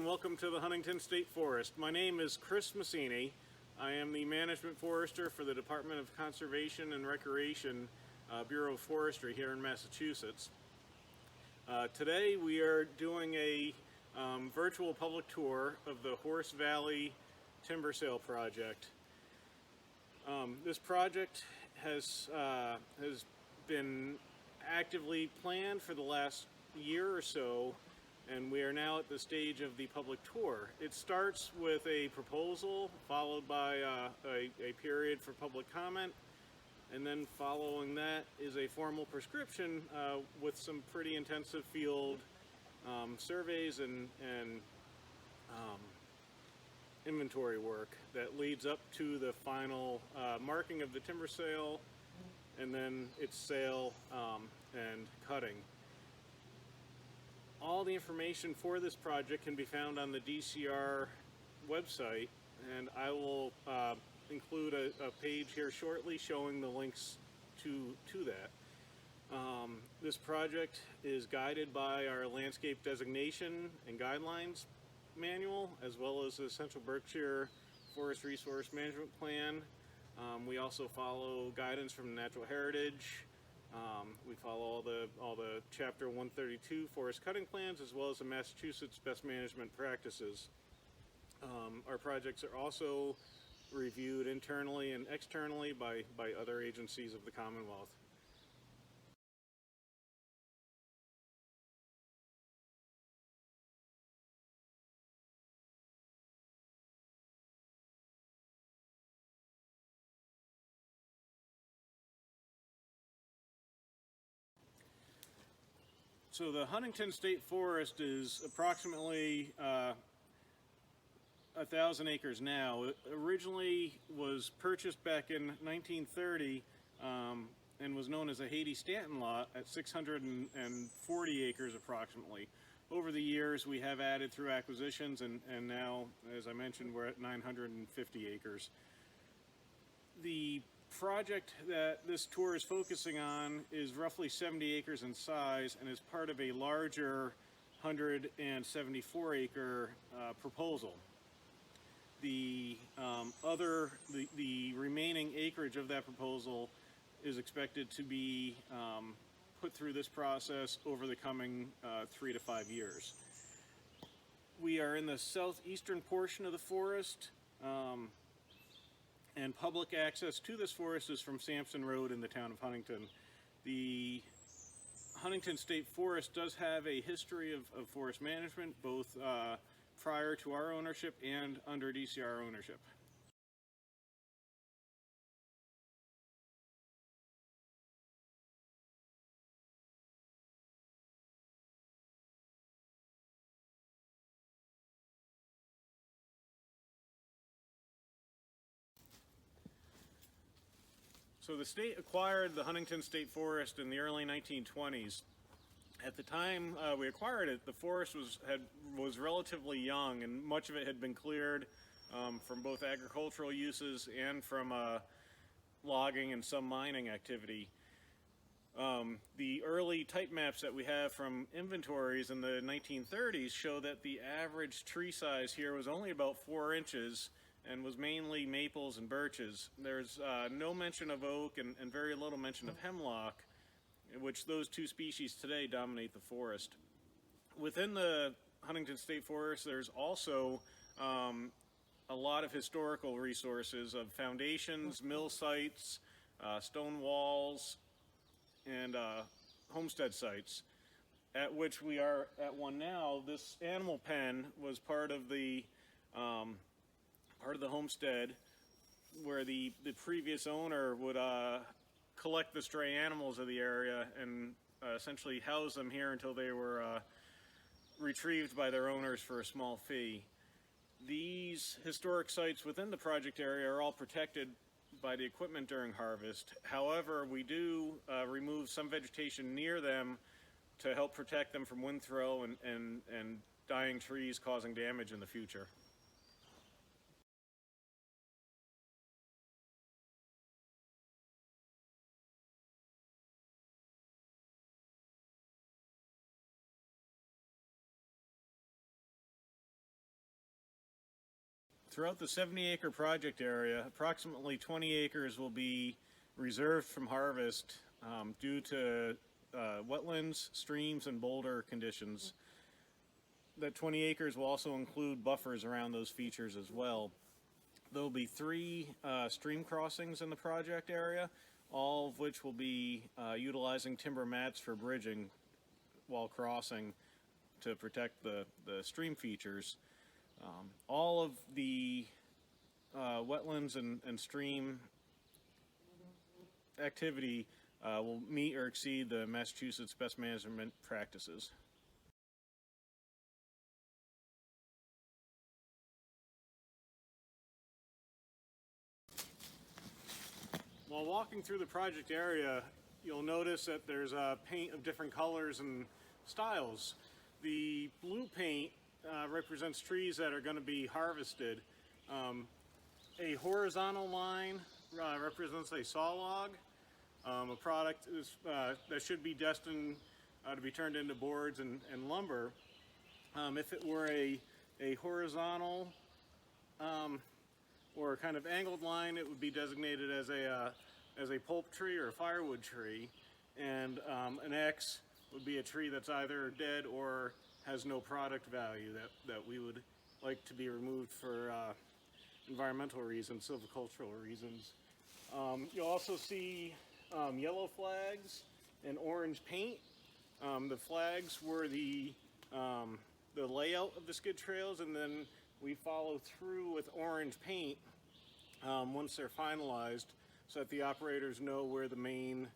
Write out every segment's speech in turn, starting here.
and welcome to the Huntington State Forest. My name is Chris Massini. I am the Management Forester for the Department of Conservation and Recreation Bureau of Forestry here in Massachusetts. Today we are doing a virtual public tour of the Horse Valley Timber Sale Project. This project has been actively planned for the last year or so, and we are now at the stage of the public tour. It starts with a proposal, followed by a period for public comment, and then following that is a formal prescription with some pretty intensive field surveys and inventory work that leads up to the final marking of the timber sale, and then its sale and cutting. All the information for this project can be found on the DCR website, and I will include a page here shortly showing the links to that. This project is guided by our landscape designation and guidelines manual, as well as the Central Berkshire Forest Resource Management Plan. We also follow guidance from Natural Heritage. We follow all the Chapter 132 forest cutting plans, as well as the Massachusetts Best Management Practices. Our projects are also reviewed internally and externally by other agencies of the Commonwealth. So the Huntington State Forest is approximately 1,000 acres now. It originally was purchased back in 1930 and was known as a Haiti-Stanton lot at 640 acres approximately. Over the years we have added through acquisitions, and now, as I mentioned, we're at 950 acres. The project that this tour is focusing on is roughly 70 acres in size and is part of a larger 174 acre proposal. The remaining acreage of that proposal is expected to be put through this process over the coming 3 to 5 years. We are in the southeastern portion of the forest, and public access to this forest is from Sampson Road in the town of Huntington. The Huntington State Forest does have a history of forest management, both prior to our ownership and under DCR ownership. So the state acquired the Huntington State Forest in the early 1920s. At the time we acquired it, the forest was relatively young, and much of it had been cleared from both agricultural uses and from logging and some mining activity. The early type maps that we have from inventories in the 1930s show that the average tree size here was only about 4 inches and was mainly maples and birches. There's no mention of oak and very little mention of hemlock, which those two species today dominate the forest. Within the Huntington State Forest, there's also a lot of historical resources of foundations, mill sites, stone walls, and homestead sites, at which we are at one now. This animal pen was part of the homestead, where the previous owner would collect the stray animals of the area and essentially house them here until they were retrieved by their owners for a small fee. These historic sites within the project area are all protected by the equipment during harvest. However, we do remove some vegetation near them to help protect them from wind throw and dying trees causing damage in the future. Throughout the 70-acre project area, approximately 20 acres will be reserved from harvest due to wetlands, streams, and boulder conditions. That 20 acres will also include buffers around those features as well. There will be 3 stream crossings in the project area, all of which will be utilizing timber mats for bridging while crossing to protect the stream features. All of the wetlands and stream activity will meet or exceed the Massachusetts best management practices. While walking through the project area, you'll notice that there's paint of different colors and styles. The blue paint represents trees that are going to be harvested. A horizontal line represents a saw log, a product that should be destined to be turned into boards and lumber. If it were a horizontal or kind of angled line, it would be designated as a pulp tree or a firewood tree, and an X would be a tree that's either dead or has no product value that we would like to be removed for environmental reasons, silvicultural reasons. You'll also see yellow flags and orange paint. The flags were the layout of the skid trails, and then we follow through with orange paint once they're finalized, so that the operators know where the main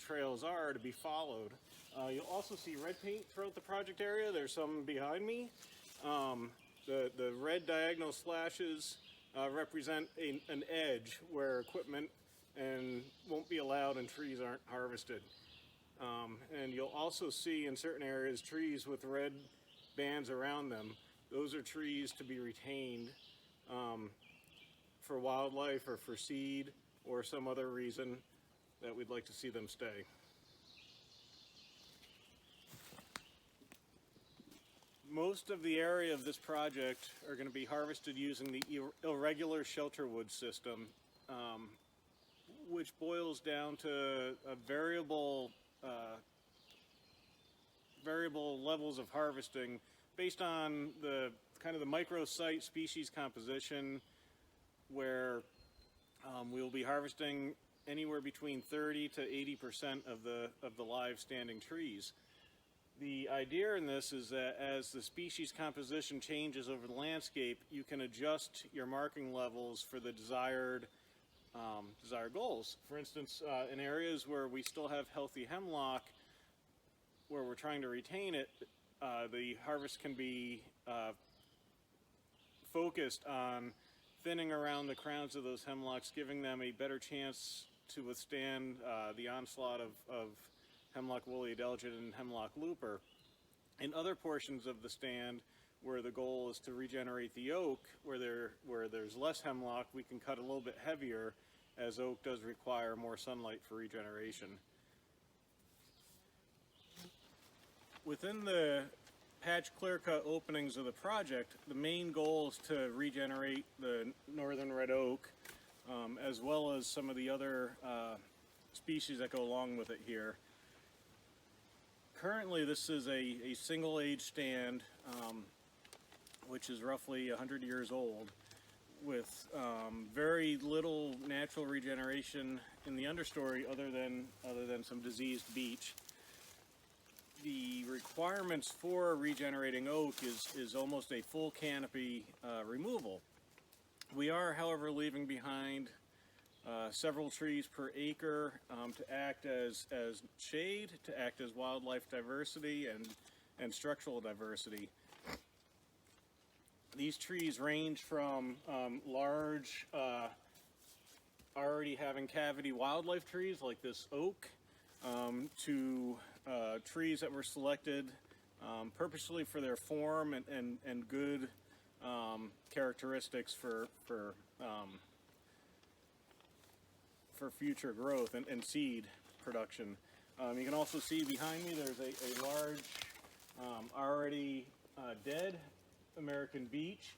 trails are to be followed. You'll also see red paint throughout the project area. There's some behind me. The red diagonal slashes represent an edge where equipment won't be allowed and trees aren't harvested. And you'll also see in certain areas trees with red bands around them. Those are trees to be retained for wildlife or for seed or some other reason that we'd like to see them stay. Most of the area of this project are going to be harvested using the irregular shelter wood system, which boils down to a variable levels of harvesting based on the kind of the microsite species composition, where we will be harvesting anywhere between 30 to 80% of the live standing trees. The idea in this is that as the species composition changes over the landscape, you can adjust your marking levels for the desired goals. For instance, in areas where we still have healthy hemlock, where we're trying to retain it, the harvest can be focused on thinning around the crowns of those hemlocks, giving them a better chance to withstand the onslaught of hemlock woolly adelgid and hemlock looper. In other portions of the stand, where the goal is to regenerate the oak, where there's less hemlock, we can cut a little bit heavier, as oak does require more sunlight for regeneration. Within the patch clear-cut openings of the project, the main goal is to regenerate the northern red oak, as well as some of the other species that go along with it here. Currently, this is a single-age stand, which is roughly 100 years old, with very little natural regeneration in the understory, other than some diseased beech. The requirements for regenerating oak is almost a full canopy removal. We are, however, leaving behind several trees per acre to act as shade, to act as wildlife diversity and structural diversity. These trees range from large, already having cavity wildlife trees like this oak, to trees that were selected purposely for their form and good characteristics for future growth and seed production. You can also see behind me there's a large already dead American beech.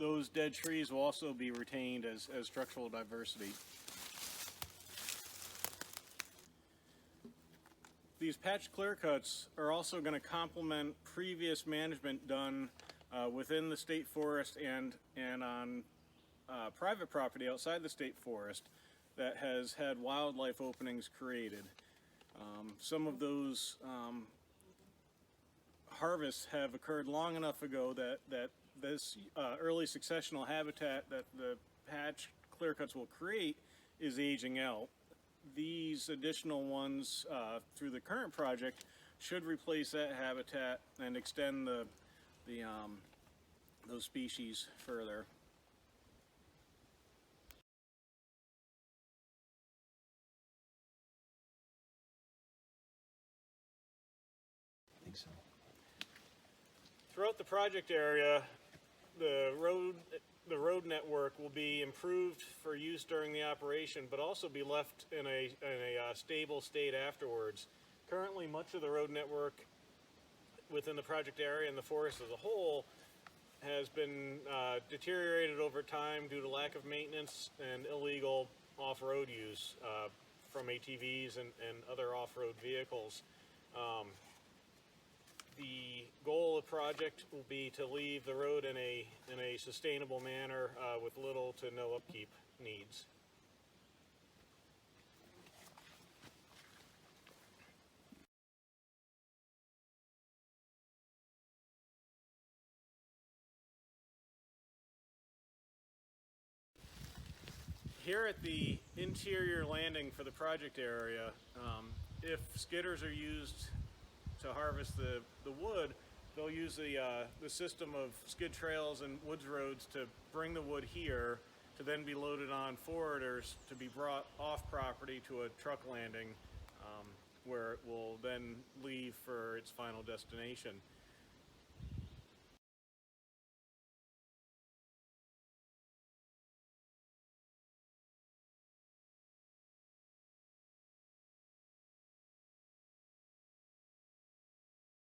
those dead trees will also be retained as structural diversity. These patch clear cuts are also going to complement previous management done within the state forest and on private property outside the state forest that has had wildlife openings created. Some of those harvests have occurred long enough ago that this early successional habitat that the patch clear cuts will create is aging out. These additional ones through the current project should replace that habitat and extend those species further. I think so. Throughout the project area, the road network will be improved for use during the operation, but also be left in a stable state afterwards. Currently, much of the road network within the project area and the forest as a whole has been deteriorated over time due to lack of maintenance and illegal off-road use from ATVs and other off-road vehicles. The goal of the project will be to leave the road in a sustainable manner with little to no upkeep needs. Here at the interior landing for the project area, if skidders are used to harvest the wood, they'll use the system of skid trails and woods roads to bring the wood here to then be loaded on forwarders to be brought off property to a truck landing where it will then leave for its final destination.